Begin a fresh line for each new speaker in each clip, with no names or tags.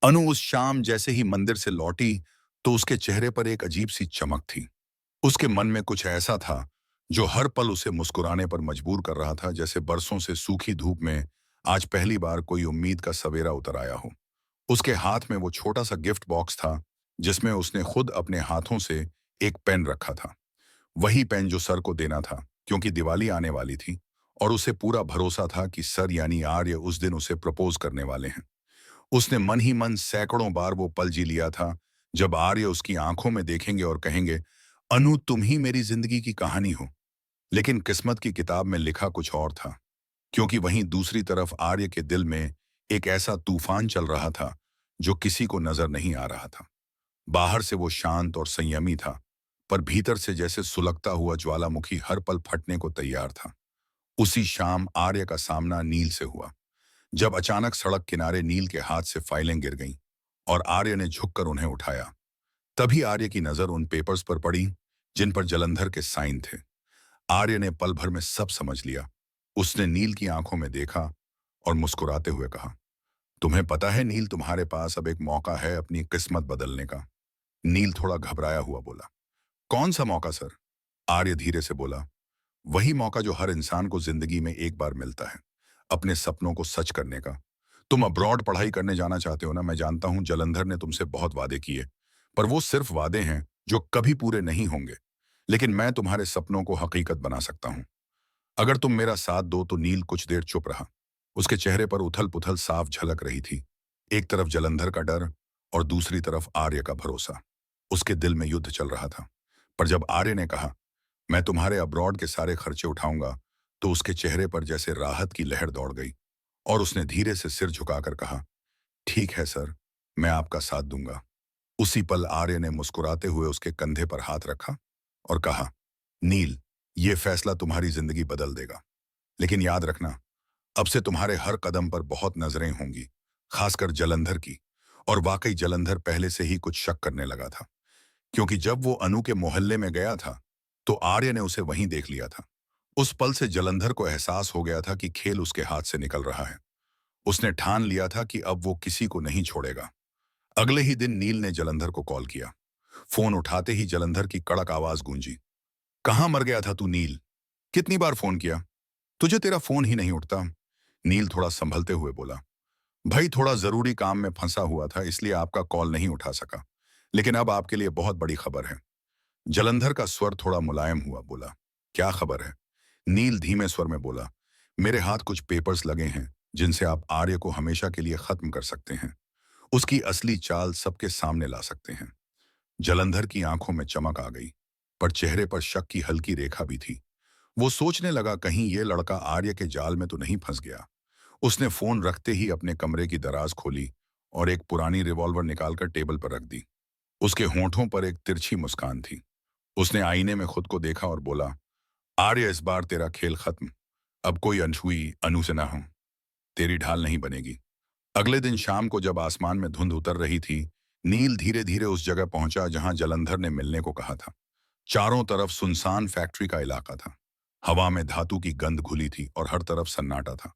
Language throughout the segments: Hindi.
अनु उस शाम जैसे ही मंदिर से लौटी तो उसके चेहरे पर एक अजीब सी चमक थी। उसके मन में कुछ ऐसा था जो हर पल उसे मुस्कुराने पर मजबूर कर रहा था, जैसे बरसों से सूखी धूप में आज पहली बार कोई उम्मीद का सवेरा उतर आया हो। उसके हाथ में वो छोटा सा गिफ्ट बॉक्स था जिसमें उसने खुद अपने हाथों से एक पेन रखा था। वही पेन जो सर को देना था, क्योंकि दिवाली आने वाली थी और उसे पूरा भरोसा था कि सर यानी आर्य उस दिन उसे प्रपोज करने वाले हैं। उसने मन ही मन सैकड़ों बार वो पल जी लिया था जब आर्य उसकी आंखों में देखेंगे और कहेंगे, अनु तुम ही मेरी जिंदगी की कहानी हो। लेकिन किस्मत की किताब में लिखा कुछ और था, क्योंकि वहीं दूसरी तरफ आर्य के दिल में एक ऐसा तूफान चल रहा था जो किसी को नजर नहीं आ रहा था। बाहर से वो शांत और संयमी था, पर भीतर से जैसे सुलगता हुआ ज्वालामुखी हर पल फटने को तैयार था। उसी शाम आर्य का सामना नील से हुआ, जब अचानक सड़क किनारे नील के हाथ से फाइलें गिर गईं और आर्य ने झुककर उन्हें उठाया। तभी आर्य की नजर उन पेपर्स पर पड़ी जिन पर जलंधर के साइन थे। आर्य ने पल भर में सब समझ लिया। उसने नील की आंखों में देखा और मुस्कुराते हुए कहा, तुम्हें पता है नील, तुम्हारे पास अब एक मौका है अपनी किस्मत बदलने का। नील थोड़ा घबराया हुआ बोला, कौन सा मौका सर? आर्य धीरे से बोला, वही मौका जो हर इंसान को जिंदगी में एक बार मिलता है, अपने सपनों को सच करने का। तुम अब्रॉड पढ़ाई करने जाना चाहते हो ना, मैं जानता हूं जलंधर ने तुमसे बहुत वादे किए, पर वो सिर्फ वादे हैं जो कभी पूरे नहीं होंगे। लेकिन मैं तुम्हारे सपनों को हकीकत बना सकता हूं, अगर तुम मेरा साथ दो। तो नील कुछ देर चुप रहा। उसके चेहरे पर उथल पुथल साफ झलक रही थी। एक तरफ जलंधर का डर और दूसरी तरफ आर्य का भरोसा। उसके दिल में युद्ध चल रहा था। पर जब आर्य ने कहा, मैं तुम्हारे अब्रॉड के सारे खर्चे उठाऊंगा, तो उसके चेहरे पर जैसे राहत की लहर दौड़ गई और उसने धीरे से सिर झुकाकर कहा, ठीक है सर, मैं आपका साथ दूंगा। उसी पल आर्य ने मुस्कुराते हुए उसके कंधे पर हाथ रखा और कहा, नील, ये फैसला तुम्हारी जिंदगी बदल देगा। लेकिन याद रखना, अब से तुम्हारे हर कदम पर बहुत नजरें होंगी, खासकर जलंधर की। और वाकई जलंधर पहले से ही कुछ शक करने लगा था, क्योंकि जब वो अनु के मोहल्ले में गया था तो आर्य ने उसे वहीं देख लिया था। उस पल से जलंधर को एहसास हो गया था कि खेल उसके हाथ से निकल रहा है। उसने ठान लिया था कि अब वो किसी को नहीं छोड़ेगा। अगले ही दिन नील ने जलंधर को कॉल किया। फोन उठाते ही जलंधर की कड़क आवाज गूंजी, कहाँ मर गया था तू नील? कितनी बार फोन किया, तुझे तेरा फोन ही नहीं उठता। नील थोड़ा संभलते हुए बोला, भाई थोड़ा जरूरी काम में फंसा हुआ था, इसलिए आपका कॉल नहीं उठा सका। लेकिन अब आपके लिए बहुत बड़ी खबर है। जलंधर का स्वर थोड़ा मुलायम हुआ, बोला, क्या खबर है? नील धीमे स्वर में बोला, मेरे हाथ कुछ पेपर्स लगे हैं जिनसे आप आर्य को हमेशा के लिए खत्म कर सकते हैं, उसकी असली चाल सबके सामने ला सकते हैं। जलंधर की आंखों में चमक आ गई, पर चेहरे पर शक की हल्की रेखा भी थी। वो सोचने लगा, कहीं ये लड़का आर्य के जाल में तो नहीं फंस गया। उसने फोन रखते ही अपने कमरे की दराज खोली और एक पुरानी रिवॉल्वर निकालकर टेबल पर रख दी। उसके होंठों पर एक तिरछी मुस्कान थी। उसने आईने में खुद को देखा और बोला, आर्य इस बार तेरा खेल खत्म। अब कोई अनछुई अनु से ना हो, तेरी ढाल नहीं बनेगी। अगले दिन शाम को जब आसमान में धुंध उतर रही थी, नील धीरे धीरे उस जगह पहुंचा जहां जलंधर ने मिलने को कहा था। चारों तरफ सुनसान फैक्ट्री का इलाका था। हवा में धातु की गंध घुली थी और हर तरफ सन्नाटा था।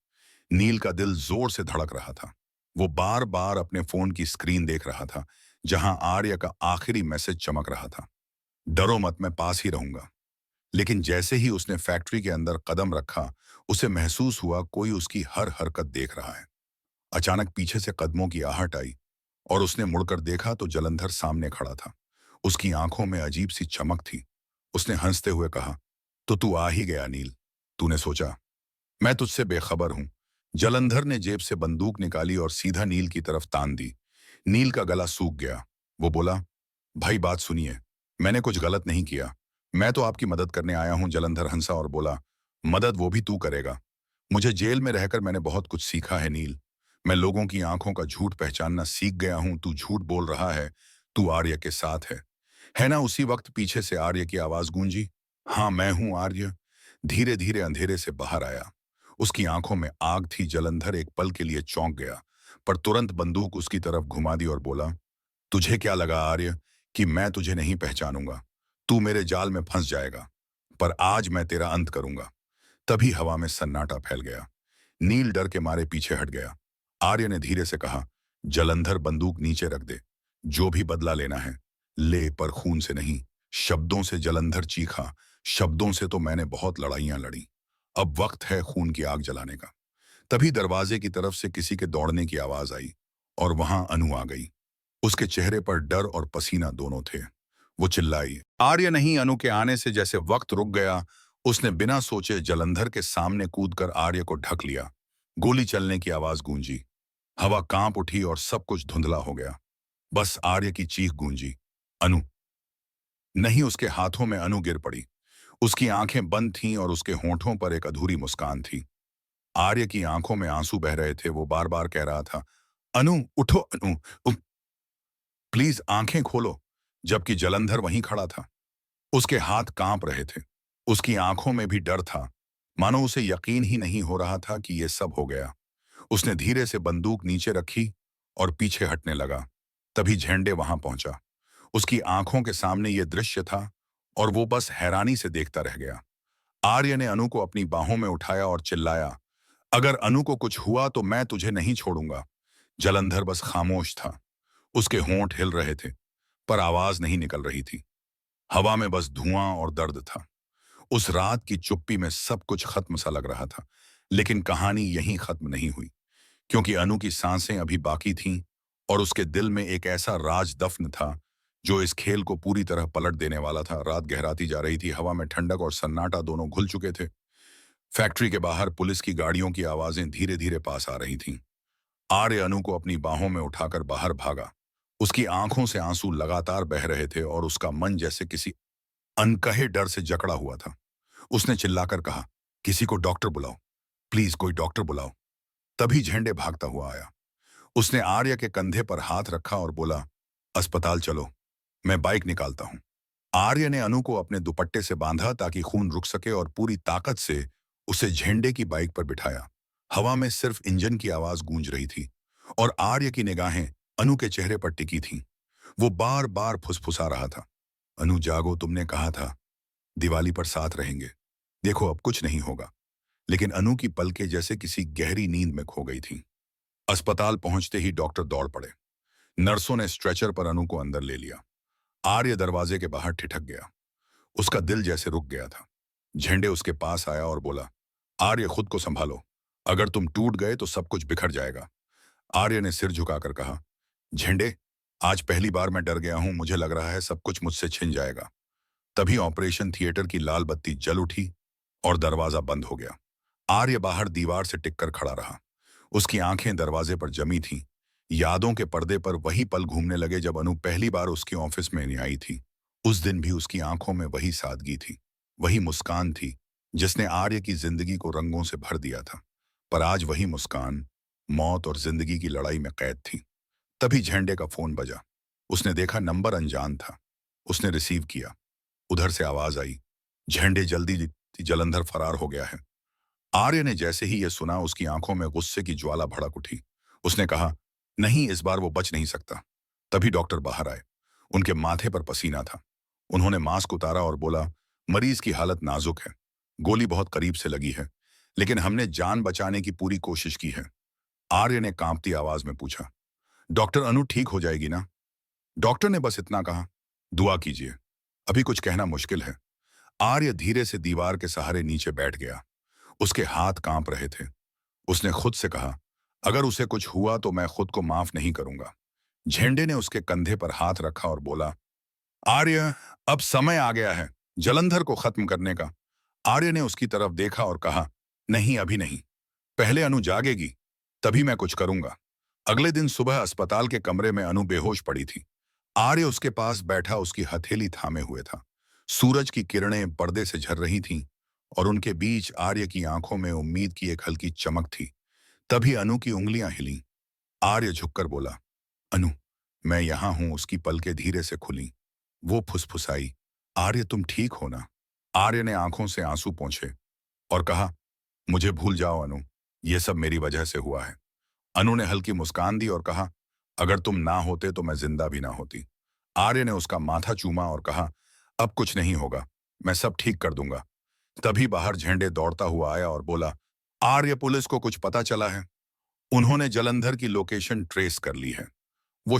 नील का दिल जोर से धड़क रहा था। वो बार बार अपने फोन की स्क्रीन देख रहा था, जहां आर्य का आखिरी मैसेज चमक रहा था, डरो मत, मैं पास ही रहूंगा। लेकिन जैसे ही उसने फैक्ट्री के अंदर कदम रखा, उसे महसूस हुआ कोई उसकी हर हरकत देख रहा है। अचानक पीछे से कदमों की आहट आई और उसने मुड़कर देखा तो जलंधर सामने खड़ा था। उसकी आंखों में अजीब सी चमक थी। उसने हंसते हुए कहा, तो तू आ ही गया नील, तूने सोचा मैं तुझसे बेखबर हूं। जलंधर ने जेब से बंदूक निकाली और सीधा नील की तरफ तान दी। नील का गला सूख गया। वो बोला, भाई बात सुनिए, मैंने कुछ गलत नहीं किया, मैं तो आपकी मदद करने आया हूं। जलंधर हंसा और बोला, मदद वो भी तू करेगा? मुझे जेल में रहकर मैंने बहुत कुछ सीखा है नील। मैं लोगों की आंखों का झूठ पहचानना सीख गया हूं। तू झूठ बोल रहा है, तू आर्य के साथ है ना? उसी वक्त पीछे से आर्य की आवाज गूंजी, हाँ मैं हूं आर्य। धीरे धीरे अंधेरे से बाहर आया। उसकी आंखों में आग थी। जलंधर एक पल के लिए चौंक गया, पर तुरंत बंदूक उसकी तरफ घुमा दी और बोला, तुझे क्या लगा आर्य कि मैं तुझे नहीं पहचानूंगा? तू मेरे जाल में फंस जाएगा, पर आज मैं तेरा अंत करूंगा। तभी हवा में सन्नाटा फैल गया। नील डर के मारे पीछे हट गया। आर्य ने धीरे से कहा, जलंधर बंदूक नीचे रख दे। जो भी बदला लेना है ले, पर खून से नहीं। शब्दों से जलंधर चीखा। शब्दों से तो मैंने बहुत लड़ाइयां लड़ी। अब वक्त है खून की आग जलाने का। तभी दरवाजे की तरफ से किसी के दौड़ने की आवाज आई और वहां अनु आ गई। उसके चेहरे पर डर और पसीना दोनों थे। वो चिल्लाई, आर्य नहीं। अनु के आने से जैसे वक्त रुक गया। उसने बिना सोचे जलंधर के सामने कूदकर आर्य को ढक लिया। गोली चलने की आवाज गूंजी। हवा कांप उठी और सब कुछ धुंधला हो गया। बस आर्य की चीख गूंजी, अनु। नहीं, उसके हाथों में अनु गिर पड़ी। उसकी आंखें बंद थीं और उसके होंठों पर एक अधूरी मुस्कान थी। आर्य की आंखों में आंसू बह रहे थे। वो बार बार कह रहा था, अनु उठो, अनु प्लीज आंखें खोलो। जबकि जलंधर वहीं खड़ा था। उसके हाथ कांप रहे थे। उसकी आंखों में भी डर था। मानो उसे यकीन ही नहीं हो रहा था कि यह सब हो गया। उसने धीरे से बंदूक नीचे रखी और पीछे हटने लगा। तभी झेंडे वहां पहुंचा। उसकी आंखों के सामने यह दृश्य था और वो बस हैरानी से देखता रह गया। आर्य ने अनु को अपनी बाहों में उठाया और चिल्लाया, अगर अनु को कुछ हुआ तो मैं तुझे नहीं छोड़ूंगा। जलंधर बस खामोश था। उसके होंठ हिल रहे थे, पर आवाज नहीं निकल रही थी। हवा में बस धुआं और दर्द था। उस रात की चुप्पी में सब कुछ खत्म सा लग रहा था। लेकिन कहानी यहीं खत्म नहीं हुई, क्योंकि अनु की सांसें अभी बाकी थीं और उसके दिल में एक ऐसा राज दफन था जो इस खेल को पूरी तरह पलट देने वाला था। रात गहराती जा रही थी। हवा में ठंडक और सन्नाटा दोनों घुल चुके थे। फैक्ट्री के बाहर पुलिस की गाड़ियों की आवाजें धीरे धीरे पास आ रही थीं। आर्य अनु को अपनी बाहों में उठाकर बाहर भागा। उसकी आंखों से आंसू लगातार बह रहे थे और उसका मन जैसे किसी अनकहे डर से जकड़ा हुआ था। उसने चिल्लाकर कहा, किसी को डॉक्टर बुलाओ, प्लीज कोई डॉक्टर बुलाओ। तभी झंडे भागता हुआ आया। उसने आर्य के कंधे पर हाथ रखा और बोला, अस्पताल चलो, मैं बाइक निकालता हूं। आर्य ने अनु को अपने दुपट्टे से बांधा ताकि खून रुक सके और पूरी ताकत से उसे झंडे की बाइक पर बिठाया। हवा में सिर्फ इंजन की आवाज गूंज रही थी और आर्य की निगाहें अनु के चेहरे पर टिकी थीं। वो बार बार फुसफुसा रहा था, अनु जागो, तुमने कहा था दिवाली पर साथ रहेंगे। देखो अब कुछ नहीं होगा। लेकिन अनु की पलकें जैसे किसी गहरी नींद में खो गई थीं। अस्पताल पहुंचते ही डॉक्टर दौड़ पड़े। नर्सों ने स्ट्रेचर पर अनु को अंदर ले लिया। आर्य दरवाजे के बाहर ठिठक गया। उसका दिल जैसे रुक गया था। झंडे उसके पास आया और बोला, आर्य खुद को संभालो, अगर तुम टूट गए तो सब कुछ बिखर जाएगा। आर्य ने सिर झुकाकर कहा, झंडे, आज पहली बार मैं डर गया हूं। मुझे लग रहा है सब कुछ मुझसे छिन जाएगा। तभी ऑपरेशन थिएटर की लाल बत्ती जल उठी और दरवाजा बंद हो गया। आर्य बाहर दीवार से टिककर खड़ा रहा। उसकी आंखें दरवाजे पर जमी थीं। यादों के पर्दे पर वही पल घूमने लगे जब अनु पहली बार उसके ऑफिस में नहीं आई थी। उस दिन भी उसकी आंखों में वही सादगी थी, वही मुस्कान थी जिसने आर्य की जिंदगी को रंगों से भर दिया था। पर आज वही मुस्कान मौत और जिंदगी की लड़ाई में कैद थी। तभी झंडे का फोन बजा। उसने देखा नंबर अनजान था। उसने रिसीव किया। उधर से आवाज आई, झंडे जल्दी, जलंधर फरार हो गया है। आर्य ने जैसे ही यह सुना उसकी आंखों में गुस्से की ज्वाला भड़क उठी। उसने कहा, नहीं, इस बार वो बच नहीं सकता। तभी डॉक्टर बाहर आए। उनके माथे पर पसीना था। उन्होंने मास्क उतारा और बोला, मरीज की हालत नाजुक है, गोली बहुत करीब से लगी है, लेकिन हमने जान बचाने की पूरी कोशिश की है। आर्य ने कांपती आवाज में पूछा, डॉक्टर अनु ठीक हो जाएगी ना? डॉक्टर ने बस इतना कहा, दुआ कीजिए, अभी कुछ कहना मुश्किल है। आर्य धीरे से दीवार के सहारे नीचे बैठ गया। उसके हाथ कांप रहे थे। उसने खुद से कहा, अगर उसे कुछ हुआ तो मैं खुद को माफ नहीं करूंगा। झेंडे ने उसके कंधे पर हाथ रखा और बोला, आर्य, अब समय आ गया है जलंधर को खत्म करने का। आर्य ने उसकी तरफ देखा और कहा, नहीं, अभी नहीं, पहले अनु जागेगी, तभी मैं कुछ करूंगा। अगले दिन सुबह अस्पताल के कमरे में अनु बेहोश पड़ी थी। आर्य उसके पास बैठा उसकी हथेली थामे हुए था। सूरज की किरणें पर्दे से झर रही थीं और उनके बीच आर्य की आंखों में उम्मीद की एक हल्की चमक थी। तभी अनु की उंगलियां हिलीं। आर्य झुककर बोला, अनु, मैं यहां हूं। उसकी पलकें धीरे से खुली। वो फुसफुसाई, आर्य तुम ठीक हो ना? आर्य ने आंखों से आंसू पोंछे और कहा, मुझे भूल जाओ अनु, ये सब मेरी वजह से हुआ है। अनु ने हल्की मुस्कान दी और कहा, अगर तुम ना होते तो मैं जिंदा भी ना होती। आर्य ने उसका माथा चूमा और कहा, अब कुछ नहीं होगा, मैं सब ठीक कर दूंगा। तभी बाहर झंडे दौड़ता हुआ आया और बोला, आर्य, पुलिस को कुछ पता चला है? उन्होंने जलंधर की लोकेशन ट्रेस कर ली है। वो